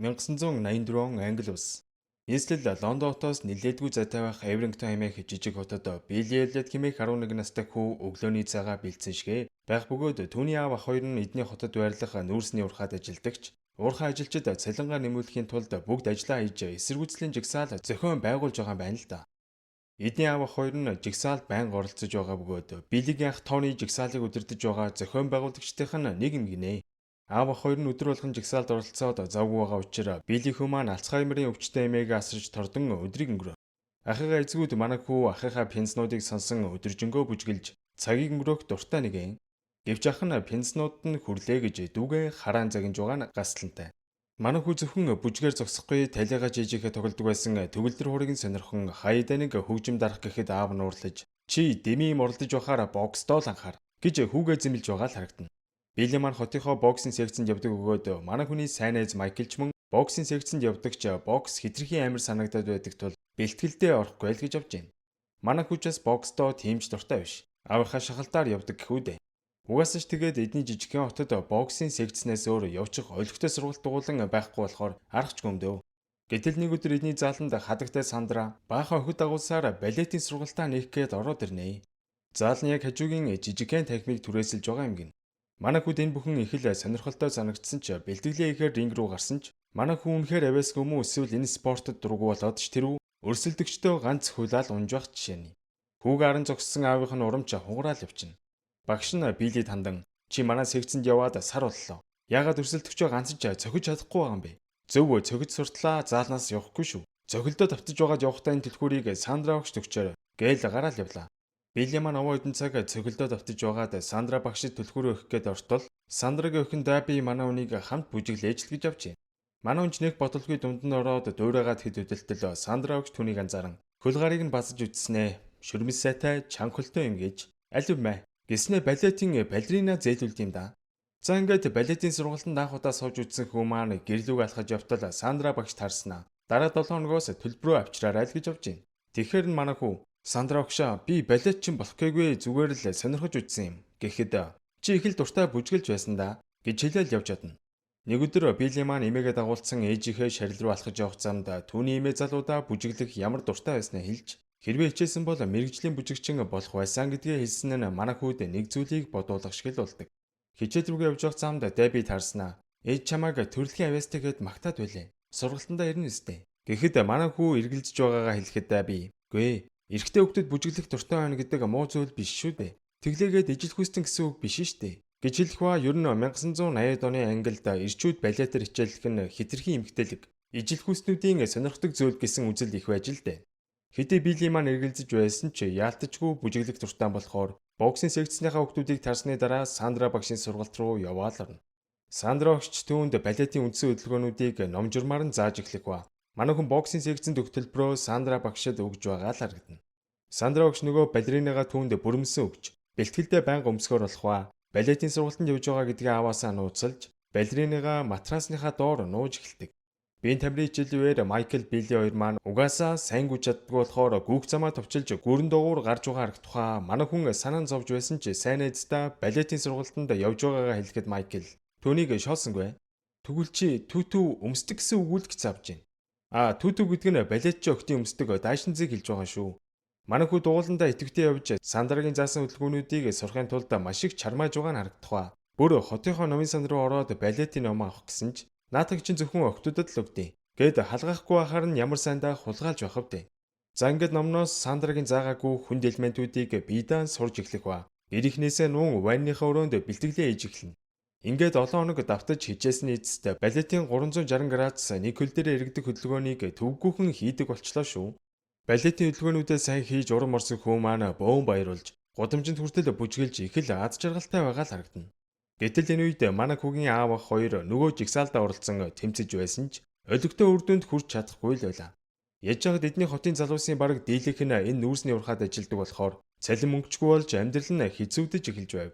1984 он Англи улс. Нийслэл Лондон хотоос нэлээдгүй зайтай байх Эврингтон хэмээх жижиг хотод Билли Эллиот хэмээх 11 настай хүү өглөөний цагаа бэлдсэн шигээ байх бөгөөд түүний аав ах хоёр нь эдний хотод байрлах нүүрсний урхад ажилдагч. Уурхай ажилчид цалингаа нэмүүлэхийн тулд бүгд ажиллаа хийж эсэргүүцлийн жигсаал зохион байгуулж байгаа юм байна л да. Эдний аав ах хоёр нь жигсаалд байнга оролцож байгаа бөгөөд Билигийн ах Тони жигсаалыг удирдах байгаа зохион байгуулагчдын нэг юм гинэ. Аав ах хоёр нь өдөр болгон жигсаалд оролцоод завгүй байгаа учраас Билли хүү маань Алцхаймерын өвчтөе эмээгээ асарч тордон өдрийг өнгөрөв. Ахыгаа эзгүүд манай хүү ахыхаа пенснуудыг сонсон өдөржингөө бүжгэлж цагийг өнгөрөөх дуртай нэгэн. Гэвч ах нь пенснууд нь хүрлээ гэж дүүгээ хараан загинж байгаа нь гаслантай. Манай хүү зөвхөн бүжгээр зогсохгүй талигаа жижигээ тоглодог байсан төгөлдөр хурыг сонирхон хаяданыг хөгжим дарах гэхэд аав нь уурлаж чи дэмий мордож байхаар боксдоо л анхаар гэж хүүгээ зэмлж байгаа л харагдана. Билли маань хотынхоо боксинг секцэнд явдаг өгөөд манай хүний сайн найз Майкл ч мөн боксинг секцэнд явдагч бокс хитрхи амар санагдаад байдаг тул бэлтгэлдээ орохгүй л гэж явж байна. Манай хүчээс боксдоо тиймч дуртай биш. Аавынхаа шахалтаар явдаг гэхүү дээ. Угаасаа ч тэгээд эдний жижигхэн хотод боксинг секцнээс өөр явчих олигтой сургалт дугуулan байхгүй болохоор аргач гомдөө. Гэтэл нэг өдөр эдний зааланд хадагтай Сандра баахан охид дагуулсаар балетийн сургалтаа нээх гээд ороод ирнэ. Заал нь яг хажуугийн жижигхэн танхимыг түрээсэлж байгаа юм гин. Манай хүүд энэ бүхэн их л сонирхолтой санагдсан ч бэлтгэлээ ихээр ринг руу гарсан ч манай хүн үнэхээр авьяасгүй мүү эсвэл энэ спортод дургу болоод ч тэрүү өрсөлдөгчдөө ганц хуйлаал унжих жишээ нь. Хүүг арын зогссон аавынх нь урамч хугараал явчихна. Багш нь Билли тандан чи манай секцэнд яваад сар боллоо. Яагаад өрсөлдөгчөө ганцж цохиж чадахгүй байгаа юм бэ? Зөв цохиж суртлаа заалнаас явахгүй шүү. Цохилдоо давтаж байгаад явахдаа энэ түлхүүрийг Сандра өгч төгчөөр гээл гараал явлаа. Билли маань овоо хэдэн цаг цохилдоо давтаж байгаад Сандра багшид түлхүүрөө өгөх гээд ортол Сандрагийн охин Даби манай үнийг хамт бүжиглээж л гэж явж байна. Манай хүн ч нэг ботолгүй дунд нь ороод дуурайгаад хэд хөдөлтөл Сандра өгч түүнийг анзааран хөл гарыг нь базаж үтснэ. Шүрмэс сайтай чанхөлтой юм гэж алив мэ гэснээ балетийн балерина зээлүүлд юм да. За ингээд балетийн сургалтанд анх удаа сууж үзсэн хүү маань гэрлүүг алхаж явтал Сандра багш таарснаа. Дараа 7 хоногоос төлбөрөө авчраарай л гэж явж байна. Тэгэхээр нь манай хүү Сандра огшоо би балет чин болох гээгүй зүгээр л сонирхож үзсэн юм. Гэхэд чи их л дуртай бүжгэлж байсан да гэж хэлэл явж чадна. Нэг өдөр Билли маань эмээгээ дагуулсан ээжийнхээ шарил руу алхаж явах замд түүний эмээ залуудаа бүжиглэх ямар дуртай байснаа хэлж хэрвээ хичээсэн бол мэрэгжлийн бүжигчин болох байсан гэдгээ хэлсэн нь манай хүүд нэг зүйлийг бодуулах шиг л болдог. Хичээл рүүгээ явж явах замд Даби таарснаа. Ээж чамайг төрөлхийн авьяастай гэд магтаад байлээ. Сургалтандаа ирнэ үстэй. Гэхэд манай хүү эргэлзэж байгаагаа хэлэхэд Даби "Гүй эрэгтэй хүүхдэд бүжиглэх дуртай байна гэдэг муу зүйл биш шүү дээ. Тэглээгээд ижил хүстэн гэсэн үг биш штэ" гэж хэлэх ба ер нь 1980-ад оны Англид ирчүүд балетээр хичээллэх нь хитрхи эмгтээлэг. Ижил хүстнүүдийн сонирхдаг зүйл гэсэн үзэл их байж л дээ. Хэдий Билли маань эргэлзэж байсан ч яалтчгүй бүжиглэх дуртай болохоор боксинг секцнийхаа хүүхдүүдийг тарсны дараа Сандра багшийн сургалт руу яваал орно. Сандра багш түүнд балетийн үндсэн хөдөлгөөнүүдийг ном журмаар нь зааж эхлэх ба манай хүн боксинг секцэнд өгөх төлбөрөө Сандра багшид өгж байгаа л харагдана. Сандра багш нөгөө балеринагаа түүнд бүрмсэн өгч бэлтгэлдээ байнга өмсгөр болох ба балетийн сургалтанд явж байгаа гэдгээ аваасаа нууцлж балеринагаа матрасныхаа доор нууж эхэлдэг. Биеийн тамирын хичээлээр Майкл Билли хоёр маань угаасаа сайн гүйж чаддгүй болохоор гүүх замаа товчилж гүрэн дуугуур гарч байгаа харагдахаа манай хүн санаан зовж байсан ч сайн найздаа балетийн сургалтанд явж байгаагаа хэлэхэд Майкл түүнийг шоосонгүй. Тэгвэл чи түүтүү өмсдөг гэсэн үг үл гэж завж байна. Түүтүү гэдэг нь балетч охтын өмсдөг даашинзыг хэлж байгаа шүү. Манай хүү дугууландаа итэвхтэй явж Сандрагийн заасан хөдөлгөөнүүдийг сурахын тулд маш их чармааж байгаа нь харагдах ба бүр хотынхоо номын сан руу ороод балетийн ном авах гэсэн ч наатаг чинь зөвхөн охтуудад л өгдөө. Гэд халгаахгүй ахаар нь ямар сайндаа хулгайлж байх вдэ. За ингээд номноос Сандрагийн заагаагүй хүнд элементүүдийг биедан сурж эхлэх ба ирихнээсээ нүүн ванныхаа өрөөнд бэлтгэлээ хийж эхэлнэ. Ингээд 7 хоног давтаж хичээсний эцэст балетийн 360 градус нэг хөл дээр эргэдэг хөдөлгөөнийг төвгүүхэн хийдэг болчлоо шүү. Балетийн хөдөлгөөнүүдэд сайн хийж урам орсон хүү маань бөөн баярлж гудамжинд хүртэл бүжгэлж их л аз жаргалтай байгаа л харагдана. Гэтэл энэ үед манай хүүгийн аав ах хоёр нөгөө жигсаалд оролцсон тэмцэж байсан ч олигтой үр дүнд хүрч чадахгүй л байлаа. Яж хаад эдний хотын залуусын бараг дийлэнх нь энэ нүүрсний урхад ажилдаг болохоор цалин мөнгөчгүй болж амьдрал нь хэцүүдэж эхэлж байв.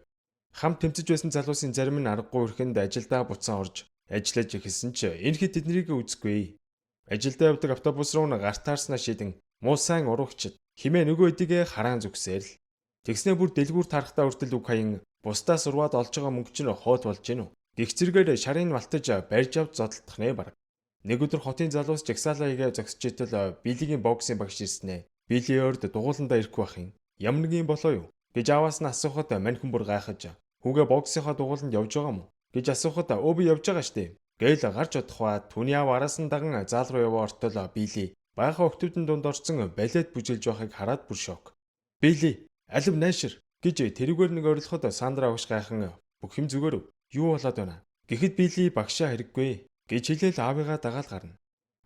Хамт тэмцэж байсан залуусын зарим нь аргагүй өрхөнд ажилдаа буцаан орж ажиллаж эхэлсэн ч энэ хэд тэднийг үзэхгүй. Ажилдаа явдаг автобус руу гартаарснаа шийдэн муу сайн уруугчд химээ нөгөө эдийгээ хараан зүгсээр л. Тэгснээ бүр дэлгүүр тарахтаа хүртэл үг хаян бусдаа сурваад олж байгаа мөнгө чинь хоол болж гэнэ үү. Гих зэрэгээр шарын малтаж барьж авч зодтолдох нэ баг. Нэг өдөр хотын залуус жагсаалаа хийгээ зогсож итэл Биллийн боксing багш ирсэн ээ. Билли өөрд дугууландаа ирэхгүй бах юм. Ямар нэг юм болоо юу гэж ааваас нь асуухад мань хүн бүр гайхаж хүүгээ боксийнхаа дугууланд явж байгаа мó гэж асуухад өө би явж байгаа штэ. Гээл гарч удахва түүний аав араас нь даган заал руу яваа ортол Билли бага охтуудын дунд орсон балет бүжиглж байхыг хараад бүр шок. Билли алив найшир гэж тэрүүгээр нэг орилоход Сандра агш гайхан бүх юм зүгээр юу болоод байна. Гэхэд Билли багшаа хэрэггүй гэж хэлээл аавыгаа дагаал гарна.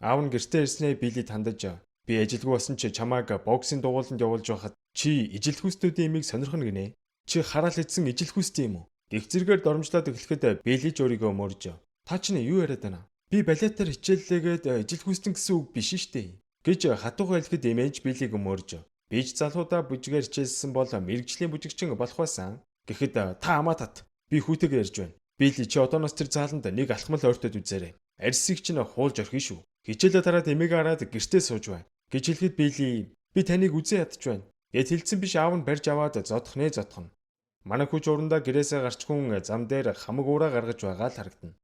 Аав нь гэртээ ирснээр Билли тандаж би ажилгүй болсон чи чамааг боксing дугууланд явуулж байхад чи ижил хүстүүдийн имийг сонирхно гинэ. Чи хараал идсэн ижил хүст юм уу? Их зэрэгээр дормжлоод эхлэхэд Билли ч өөрийгөө мөрж. Та ч юу яриад байна? Би балетаар хичээллээгээд ижил хүстэн гэсэн үг биш штэ гэж хатуугаа хэлэхэд имэж Биллиг мөрж. Биж залуудаа бүжгээр хичээлсэн бол мэрэгжлийн бүжигчин болох байсан. Гэхэд та амаа тат. Би хүүтэйгээ ярьж байна. Билли чи одооноос тэр зааланд нэг алхмал ойртоод үзээрэй. Арьсыг чинь хуулж орхино шүү. Хичээлээ дараад эмээг хараад гэртээ сууж байна. Гэж хэлэхэд Билли би таныг үзэн ядч байна. Гэт хэлсэн биш аав нь барьж аваад зодох нэ зодох нь. Манай хүч урандаа гэрээсээ гарч хүн зам дээр хамаг уураа гаргаж байгаа л харагдана.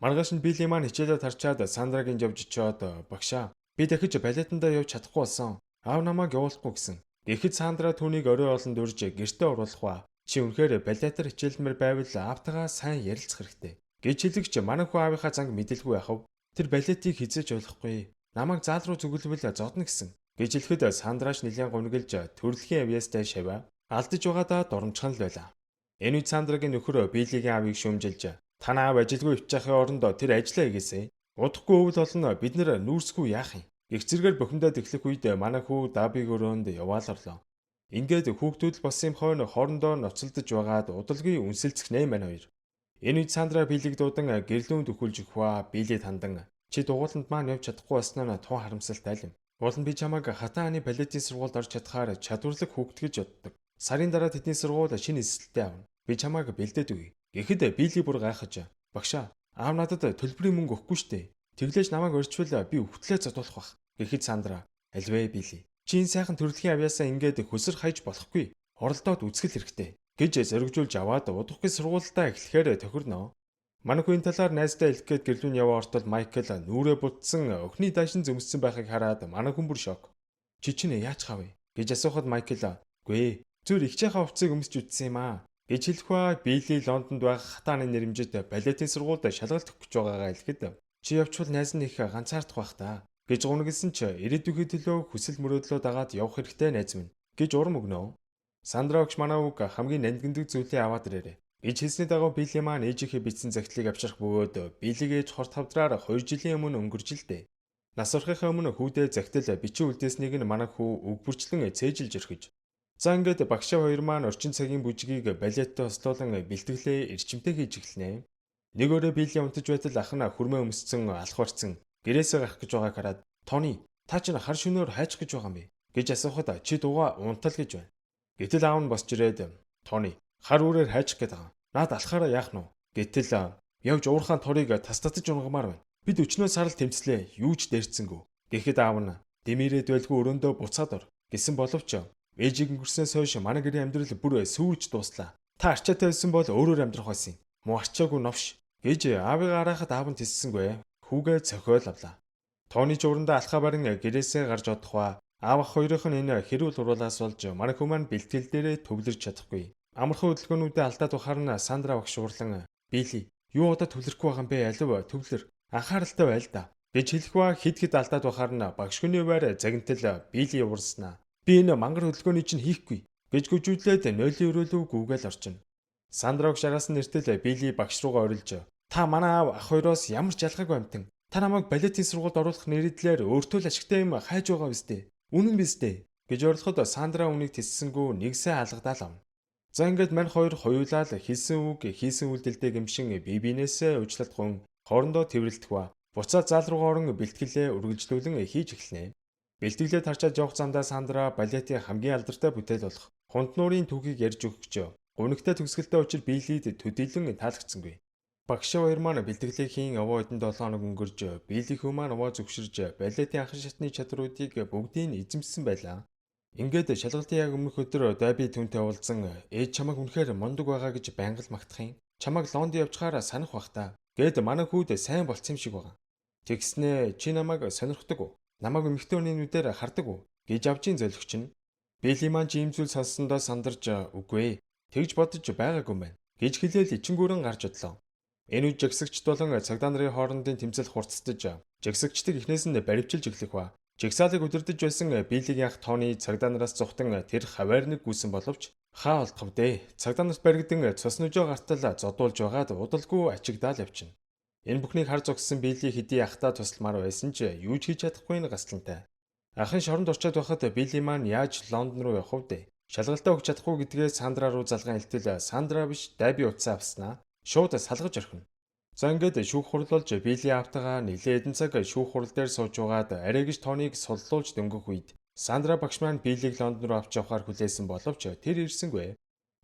Маргааш нь Билли маань хичээлээ тарчаад Сандрагийн явж очиод багшаа би дахиж балетандаа явж чадахгүй болсон. Аав намайг явуулахгүй гэсэн. Гэхэд Сандра түүнийг орой олон дурж гэртээ оруулах ба чи үнэхээр балетаар хичээлмээр байвал аавтайгаа сайн ярилцах хэрэгтэй. Гэж хэлэгч манай хүү аавынхаа занг мэдэлгүй яхав. Тэр балетийг хизээж ойлгохгүй. Намайг заал руу зүгэлбэл зодно гэсэн. Гэж хэлэхэд Сандраш нэлээд гонглж төрөлхийн авьяастай шаваа алдаж байгаадаа дурамчхан л байлаа. Энэ үед Сандрагийн нөхөр Биллийн аавыг шүүмжилж танаа аав ажилгүй өвчхахын оронд тэр ажиллаа хийгээсэй. Удахгүй өвөл олон бид нэр нүүрсгүй яах юм. Их зэрэгээр бухимдаад эхлэх үед манай хүү Дабиг өрөөнд яваал орлоо. Ингээд хүүхдүүд болсон юм хойно хоорондоо ноцолдож байгаад удалгүй үнсэлцэх нэ мань хоёр. Энэ үед Сандра Биллиг дуудан гэрлүүнд өхүүлж өгваа. Билли тандан чи дугууланд маань явж чадахгүй баснаа тун харамсалтай юм. Уул нь би чамайг хатааны балетийн сургуульд орж чадхаар чадварлаг хүүхэд гэж боддог. Сарын дараа тэдний сургууль шинэ эсэлттэй авна. Би чамайг бэлдээд өгье. Гэхэд Билли бүр гайхаж багшаа аав надад төлбөрийн мөнгө өгөхгүй штэ. Тэглээж намайг орчвол би өвтлээ зодуулах бах. Гэхэд Сандра альвэ Билли. Чи энэ сайхан төрөлхийн авьяасаа ингээд хөсөр хайж болохгүй. Оролдоод үзгэл хэрэгтэй гэж зоригжуулж аваад удахгүй сургуультай эхлэхээр тохирно. Манай хүн талаар найздаа хэлэх гээд гэрлүүн яваа ортол Майкл нүрээ бутсан өхний даашин зөмссөн байхыг хараад манай хүн бүр шок. Чи чинь яаж хавь гэж асуухад Майкл "Гүй, зүр ихчийнхаа хувцсыг өмсч үтсэн юм аа." гэж хэлэх ба Билли Лондонд байх хатааны нэрмжид балетын сургуульд шалгалт өгөх гэж байгаагаа хэлэхэд чи явчвал найз нь их ганцаардах байх та гэж гунигласан ч ирээдүйн төлөө хүсэл мөрөөдлөө дагаад явах хэрэгтэй найз минь гэж урам өгнө. Сандра огш манай үг хамгийн нандиндаг зүйлээ аваад ирээрэй гэж хэлсний дагуу Билли маань ээжийнхээ бичсэн загтлыг авчрах бөгөөд Биллиг ээж хорт хавдраар 2 жилийн өмнө өнгөрж л дээ. Нас орохын өмнө хүүдээ загтал бичиг үлдээснийг нь манай хүү үг бүрчлэн цээжилж өрхөж. За ингээд багшаа хоёр маань орчин цагийн бүжгийг балеттэй хослуулан бэлтгэлээ эрчимтэй хийж эхэлнэ. Нэг өрөө Билли унтаж байтал ах нь хүрмээ өмсцэн алх барьцсан гэрээсээ гарах гэж байгааг хараад "Тони, та чинь хар шөнөөр хайчих гэж байгаа юм бэ?" гэж асуухад чи дугаа унтал гэж байна. Гэтэл аав нь босч ирээд "Тони, хар үрээр хайчих гээд байгаа. Наад алхаараа яах нь вэ?" Гэтэл явж уурхаан торыг тастатаж унгамаар байна. Бид өчнөө сарал тэмцлээ. Юу ч дээрцэнгүү. Гэхэд аав нь "Дэмирээд байлгүй өрөөндөө буцаад ор" гэсэн боловч ээжийг өнгөрснөөс хойш манай гэрийн амьдрал бүр сүйж дуслаа. Та арчаатай байсан бол өөрөөр амьдрах байсан юм. Муу арчаагүй новш гэж аавыгаа арахад аав нь тиссэнгүй. Хүүгээ цохиол авлаа. Тони ч урандаа алхаа барин гэрээсээ гарч одохва. Аав ах хоёрын энэ хэрүүл уруулаас болж манай хүмүүс бэлтгэл дээрээ төвлөрч чадахгүй. Амархан хөдөлгөөнүүдэд алдаад бахаар нь Сандра багш уурлан "Билли, юу одоо төвлөрөхгүй байгаа юм бэ? Алив төвлөр. Анхааралтай байл да." гэж хэлэх ба хэд алдаад бахаар нь багш хүний байр загинтал Билли уурснаа. "Би энэ мангар хөдөлгөөний чинь хийхгүй" гэж гүжүүлээд нойлын өрөөлөв гүгээл орчин. Сандра багш араас нь нэртэл Билли багш руугаа орилж "Та манай аав ах хоёроос ямар ч ялгаагүй амтан. Та намайг балетын сургуульд оруулах нэрийдлээр өөртөө л ашигтай юм хайж байгаа биз дээ. Үнэн биз дээ" гэж орилоход Сандра үнийг тиссэнгүү нэг сайн алгадаал авна. За ингээд мань хоёр хоёулаа л хэлсэн үг хийсэн үйлдэлтэй гэмшин бие биенээсээ уучлалт хоорондоо тэрвэрлэх ба буцаад заал руугаа орон бэлтгэлээ үргэлжлүүлэн хийж эхэлнэ. Бэлтгэлээ тарчаад явах замдаа Сандра балетын хамгийн алдартай бүтээл болох Хунтнуурын түүхийг ярьж өгч гунигтай төгсгөлтэй учир Биллид төдийлөн таалагдсангүй. Багшаа хоёр маань бэлтгэлээ хийн овоо эдэн 7 хоног өнгөрж Биллийн маань овоо зөвшөрж балетын анхан шатны чадруудыг бүгдийг эзэмссэн байлаа. Ингээд шалгалтын яг өмнөх өдөр Даби түүнтэй уулзсан "Ээж чамайг үнэхээр мондөг байгаа гэж байнга л магтах юм. Чамайг Лондон явчихаараа санах бах та" гэд манай хүүд сайн болцсон юм шиг байгаа. Тэгснээ чи намайг сонирхдаг уу? Намайг эмэгтэй хүний нүдээр хардаг уу? Гэж авчийн золигч нь. Билли маань ийм зүйл сонссондоо сандарч үгүй ээ. Тэгж бодож байгаагүй юм байна. Гэж хэлээл ичингүүрэн гарч одлоо. Энэ үед жагсагчд болон цагдаа нарын хоорондын тэмцэл хурцтаж жагсагчдыг эхнээс нь баривчилж эхлэх ба жагсаалыг удирдах байсан Биллийн ах Тони цагдаа нараас зугтан тэр хаваарныг гүйсэн боловч хаа олдох вэ? Цагдаа нарт баригдан цус нүжөө гартал зодуулж байгаад удалгүй ачигдаал явчихна. Энэ бүхнийг харж зогссон Билли хэдий ахтаа тусламар байсан ч юу ч хийж чадахгүй нь гаслантай. Ахын шоронд орчоод байхад Билли маань яаж Лондон руу явах вэ? Шалгалтаа өгч чадахгүй гэдгээ Сандра руу залгаан хэлтэл Сандра биш Даби утсаа авснаа шууд салгаж орхино. За ингээд шүүх хурал болж Билли автагаа нэлээд хэдэн цаг шүүх хурал дээр сууж байгаад арайгч Тониг суллуулж дөнгөх үед Сандра багш маань Биллиг Лондон руу авч явахаар хүлээсэн боловч тэр ирсэнгүй.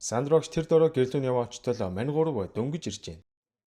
Сандра багш тэр дороо гэрлүүн яваачтал маньгурав дөнгөж ирж байна.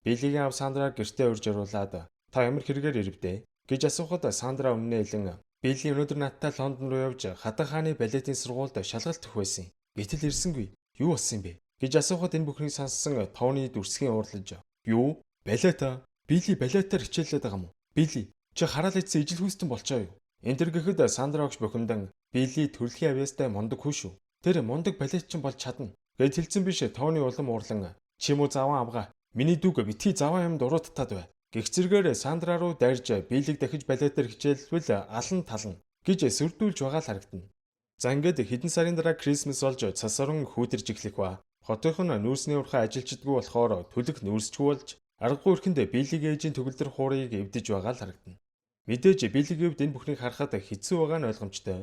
Билигийн ав Сандраа гэртээ урьж оруулаад та ямар хэрэгээр ирвдэ гэж асуухад Сандра өмнөө хэлэн Билли өнөөдөр надтай Лондон руу явж Хатан хааны балетын сургуульд шалгалт өгөх байсан. Гэтэл ирсэнгүй. Юу болсон юм бэ? Гэж асуухад энэ бүхнийг сонссон Тони дүрсгийн уурлаж юу? Балета. Билли балетаар хичээлээд байгаа юм уу? Билли чи хараал ийдсэн ижил хүүстэн болчоо юу? Энд төр гэхэд Сандра огш бухимдан Билли төрөлхийн авьяастай мундаг хүн шүү. Тэр мундаг балетчин болж чадна. Гэт хэлсэн биш Тони улам уурлан чи муу заван авгаа. Миний дүүг битгий заван юмд уруудтаад бай. Гэх зэргээр Сандра руу дайрж Биллиг дахиж балетаар хичээлвэл алан тална гэж сүрдүүлж байгаа л харагдана. За ингээд хэдэн сарын дараа Крисмас болж цас орон хүүдэрж эхлэх ба хотынхон нүүрсний урхаа ажилчдаггүй болохоор төлөх нүүрсчгүй болж аргагүй өрхөнд Биллигийн ээжийн төгөлдөр хуурыг эвдэж байгаа л харагдана. Мэдээж Биллигийн хувьд энэ бүхнийг харахад хэцүү байгаа нь ойлгомжтой.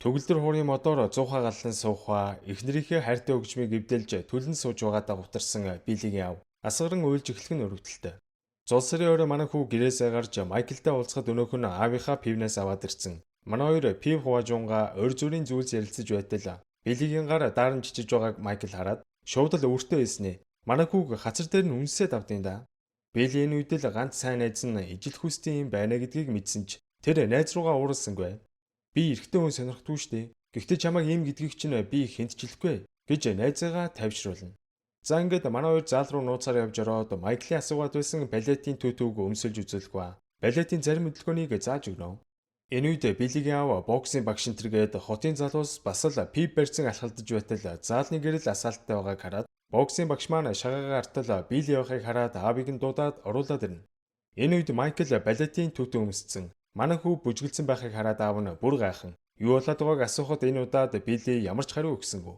Төгөлдөр хуурын модоор 100 галлан суух ба эхнэрийнхээ хайртай өгчмийг эвдэлж төлөн сууж байгаадаа гутарсан Биллигийн ав асгаран уйлж эхлэх нь өрөвдөлтэй. Зул сарын орой манай хүү гэрээсээ гарч Майклтай уулзахад өнөөх нь аавынхаа пивнээс аваад ирсэн. Манай хоёр пив хуваажуунга өр зүрийн зүйлс ярилцаж байтал Биллигийн гар дааран чичиж байгааг Майкл хараад шууд л өөртөө хэлснэ. Манай хүүг хацар дээр нь үнсээд авдیں۔ Да. Билли энэ үед л ганц сайн найз нь ижил хүстэй юм байна гэдгийг мэдсэн ч тэр найз руугаа ууралсангүй. Би эрэгтэй хүн сонирхдгүй штэ. Гэхдээ чамайг ийм гэдгийг чинь би хинтчлэхгүй гэж найзаагаа тавьшруулна. За ингээд манай хоёр заал руу нууцаар явж ороод Майклийн асуугаад байсан балетын түүтүүг өмсөлж үзүүлэх ба балетын зарим хөдөлгөөнийг зааж өгнө. Энэ үед Биллигийн аав боксing багш энтергээд хотын залуус бас л пип барьсан алхалдаж байтал заалны гэрэл асаалттай байгааг хараад боксing багш маань шагаагаа артал Билли явахыг хараад аавыг нь дуудаад оруулаад ирнэ. Энэ үед Майкл балетын түүтүү өмссөн. Манай хүү бүжгэлсэн байхыг хараад аав нь бүр гайхан. Юу болоод байгааг асуухад энэ удаад Билли ямар ч хариу өгсөнгүй.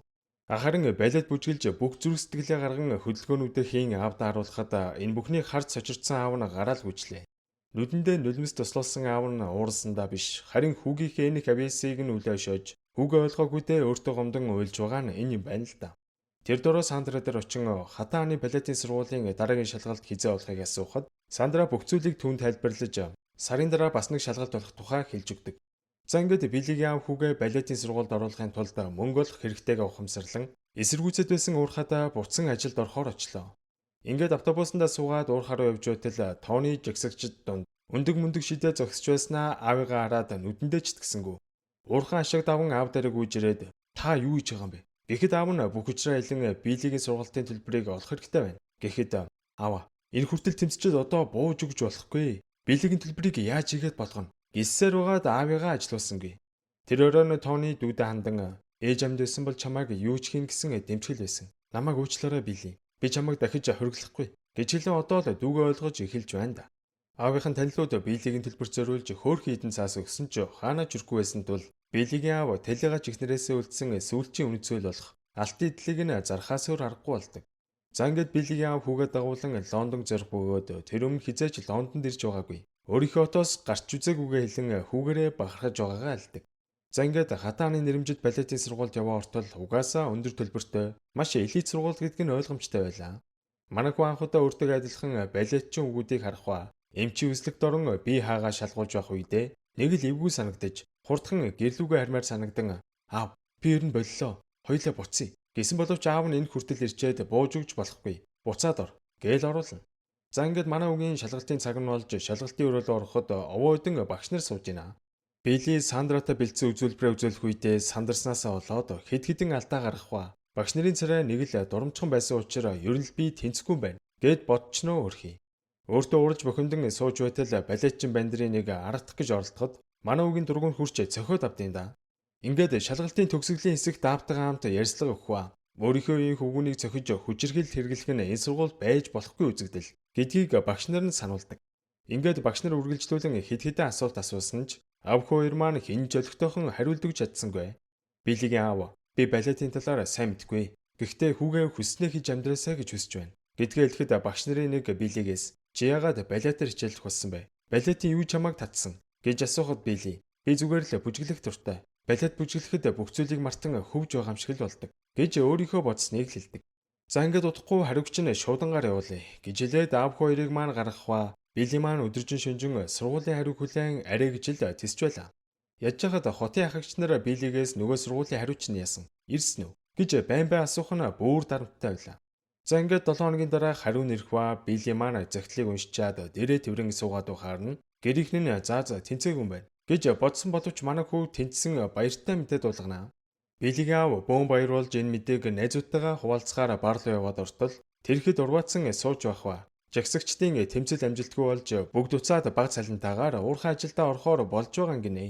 Харин балет бүжгэлж бүх зүрх сэтгэлээ гарган хөдөлгөөнүүдэд хийн аавд харуулхад энэ бүхнийг харж сочирдсан аав нь гараал гүйжлээ. Нүдэндээ нулимс туслуулсан аав нь уурсандаа биш харин хүүгийнхээ энэх авьяасыг нь үлээ шойж хүүгээ ойлгоогүйдээ өөртөө гомдон уйлж байгаа нь энэ юм байна л да. Тэр дөрөв Сандра дээр очин Хатан хааны балетын сургуулийн дараагийн шалгалт хизээ болохыг асуухад Сандра бүх зүйлийг түүнд тайлбарлаж сарын дараа бас нэг шалгалт болох тухай хэлж өгдөг. За ингээд Биллигийн аав хүүгээ балетын сургуульд оруулахын тулд мөнгө олох хэрэгтэйгээ ухамсарлан эсэргүүцэд байсан уурхадаа буцсан ажилд орохоор очлоо. Ингээд автобусандаа суугаад уурхаараа явж байтал Тони жагсагчд дунд өндөг мөндөг шидээ зогсож байснаа аавыгаа хараад нүдэндээ ч тгсэнгүү. Уурхан ашиг даван аав дээр гүйж ирээд та юу хийж байгаа юм бэ? Гэхэд аав нь бүх хүчрээ хэлэн Биллигийн сургалтын төлбөрийг олох хэрэгтэй байна. Гэхэд аав энэ хүртэл тэмцчихэд одоо бууж өгч болохгүй. Биллигийн төлбөрийг яаж хийгээд болгоно? Гиссээр угаад аавыгаа ажилуулсангүй. Тэр өрөөнд Тони дүүдэ хандан ээж амьд байсан бол чамайг юу ч хийн гэсэн дэмчгэл байсан. Намайг уучлаарай Билли. Би чамайг дахиж хориглохгүй гэж хэлэн одоо л дүүгээ ойлгож эхэлж байна да. Аавынхын танилуд Билигийн төлбөр зориулж хөөрхөн хідэн цаас өгсөн ч хаана ч хүрхгүй байсан тул Билигийн аав талигач ихнэрээсээ үлдсэн сүүлчийн үнэт зүйл болох алт идлийг нь зархаас өөр аргагүй болдог. За ингээд Билигийн аав хүүгээ дагуулan Лондон зорих бөгөөд тэр өмнө хизээч Лондонд ирж байгаагүй. Өөрийнхөө хотоос гарч үзээгүйгээ хэлэн хүүгээрээ бахархаж байгаагаа альдаг. За ингээд Хатан хааны нэрэмжит балетын сургуульд яваа ортол угаасаа өндөр төлбөртэй маш элит сургууль гэдг нь ойлгомжтой байлаа. Манай хүү анхудаа өөртөө адилхан балетчин үгүүдийг харах ба эмчи үзлэг дорон бие хаагаа шалгуулж байх үедээ нэг л эвгүй санагдаж хурдхан гэрлүүгээ хармаар санагдан аав би ер нь боллоо хоёлаа буцъя гэсэн боловч аав нь энэ хүртэл ирчээд бууж өгч болохгүй буцаад ор гээл оруулна. За ингээд манай үгийн шалгалтын цаг нь болж шалгалтын өрөөлөд ороход овоо өдөн багш нар сууж байна. Билли Сандратай бэлдсэн үзүүлбэрээ үзүүлэх үедээ сандарснаасаа болоод хэд хэдэн алдаа гаргах ба багш нарын царай нэг л дурамчхан байсан учраас ер нь би тэнцэхгүй байна гэд бодчихноо өрхий. Өөртөө урж бухимдан сууж байтал балетчин бандрын нэг аргадах гэж оролдоход манай үгийн дургуун хурч цохиод авдیں۔ Да. Ингээд шалгалтын төгсгөлийн хэсэгт даавтайгаа хамт ярьцлага өгөх ба өөрийнхөө ийм хөвгүнийг цохиж хүчирхэл хэрэглэх нь энэ сургуульд байж болохгүй үзэгдэл гэдгийг багш нар нь сануулдаг. Ингээд багш нар үргэлжлүүлэн хэд хэдэн асуулт асуусан ч аав хоёр маань хэн жолигтойхон хариулдагч чадсангүй. Билигийн аав би балетын талаар сайн мэдгүй. Гэхдээ хүүгээ хүснээ хийж амьдраасаа гэж хүсэж байна. Гэдгээ хэлэхэд багш нарын нэг Билигээс чи яагаад балетаар хичээлэх болсон бэ? Балетын юу чамайг татсан гэж асуухад Билли би зүгээр л бүжиглэх дуртай. Балет бүжиглэхэд бүх зүйлийг мартан хөвж байгаа юм шиг л болдог гэж өөрийнхөө бодсныг хэлдэг. За ингээд удахгүй хариугч нь шуудангаар явуулъя гэж хэлээд аав хоёрыг маань гаргах ба Билли маань өдөржин шөнжин сургуулийн хариу хүлээн арай гэж л тисч байлаа. Яаж яхад хотын ахагч нар Билигээс нөгөө сургуулийн хариуч нь яасан ирсэн үү гэж байн асуух нь бүр дарамттай байлаа. За ингээд 7 хоногийн дараа хариу нэрх ба Билли маань захидлыг уншичаад дээрээ тэрэн суугаад ухаарна. Гэрийнхэн нь заа тэнцээгүй юм байна гэж бодсон боловч манай хүү тэнцсэн баяртай мэдээд дуулгана. Билигийн аав бөөн баярлуулж энэ мэдээг найзуудтайгаа хуваалцахаар бар руу яваад ортол тэрхэд урваацсан сууж байх ба жагсагчдын тэмцэл амжилтгүй болж бүгд уцаад баг цалинтаагаар уурхай ажилдаа орохоор болж байгаа юм гинэ.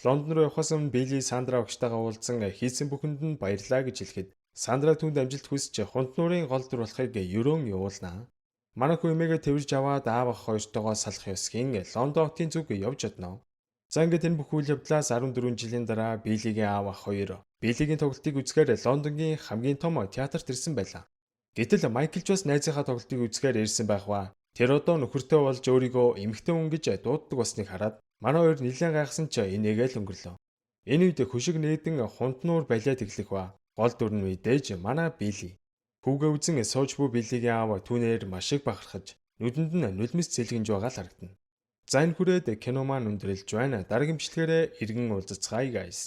Лондон руу явахаас өмнө Билли Сандра багштайгаа уулзсан хийсэн бүхэнд нь баярлаа гэж хэлэхэд Сандра түүнд амжилт хүсч хунт нуурын гол дүр болохыг ерөөн явуулнаа. Манай хүү эмээгээ тэрвэрж аваад аав ах хоёртойгоо салах ёсгийн Лондон хотын зүг явж одноо. За ингээд энэ бүх үйл явдлаас 14 жилийн дараа Билигийн аав ах хоёр Билигийн тоглолтыг үзэхээр Лондонгийн хамгийн том театрт ирсэн байлаа. Гэтэл Майкл ч бас найзынхаа тоглолтыг үзэхээр ирсэн байх ба тэр одоо нөхөртэй болж өөрийгөө эмэгтэй хүн гэж дууддаг басныг хараад манай хоёр нэлээд гайхсан ч энийгээ л өнгөрлөө. Энэ үед хөшиг нээдэн хунт нуур балет эхлэх ба гол дүр нь мэдээж манай Билли. Хүүгээ үзэн сууж буй Билигийн аав түүнээр маш их бахархаж нүдэнд нь нулимс цэлгэнж байгаа л харагдана. За энэ хүрээд кино маань өндөрлж байна. Дараагийн бичлэгээрээ иргэн уулзцгаая guys.